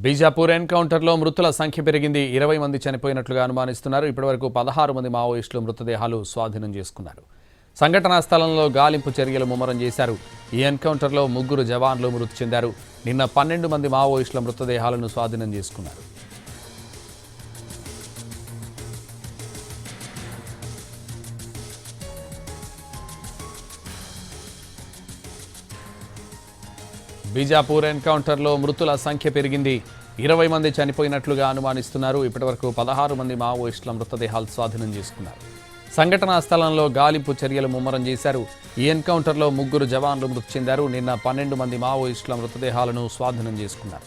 బీజాపూర్ ఎన్కౌంటర్లో మృతుల సంఖ్య పెరిగింది. 20 మంది చనిపోయినట్లుగా అనుమానిస్తున్నారు. ఇప్పటివరకు 16 మంది మావోయిస్టులు మృతదేహాలు స్వాధీనం చేసుకున్నారు. సంఘటనా స్థలంలో గాలింపు చర్యలు ముమ్మరం చేశారు. ఈ ఎన్కౌంటర్లో 3 జవాన్లు మృతి చెందారు. నిన్న 12 మంది మావోయిస్టుల మృతదేహాలను స్వాధీనం చేసుకున్నారు. బీజాపూర్ ఎన్కౌంటర్లో మృతుల సంఖ్య పెరిగింది. 20 మంది చనిపోయినట్లుగా అనుమానిస్తున్నారు. ఇప్పటివరకు 16 మంది మావోయిస్టుల మృతదేహాలు స్వాధీనం చేసుకున్నారు. సంఘటనా స్థలంలో గాలింపు చర్యలు ముమ్మరం చేశారు. ఈ ఎన్కౌంటర్లో 3 జవాన్లు మృతి చెందారు. నిన్న 12 మంది మావోయిస్టుల మృతదేహాలను స్వాధీనం చేసుకున్నారు.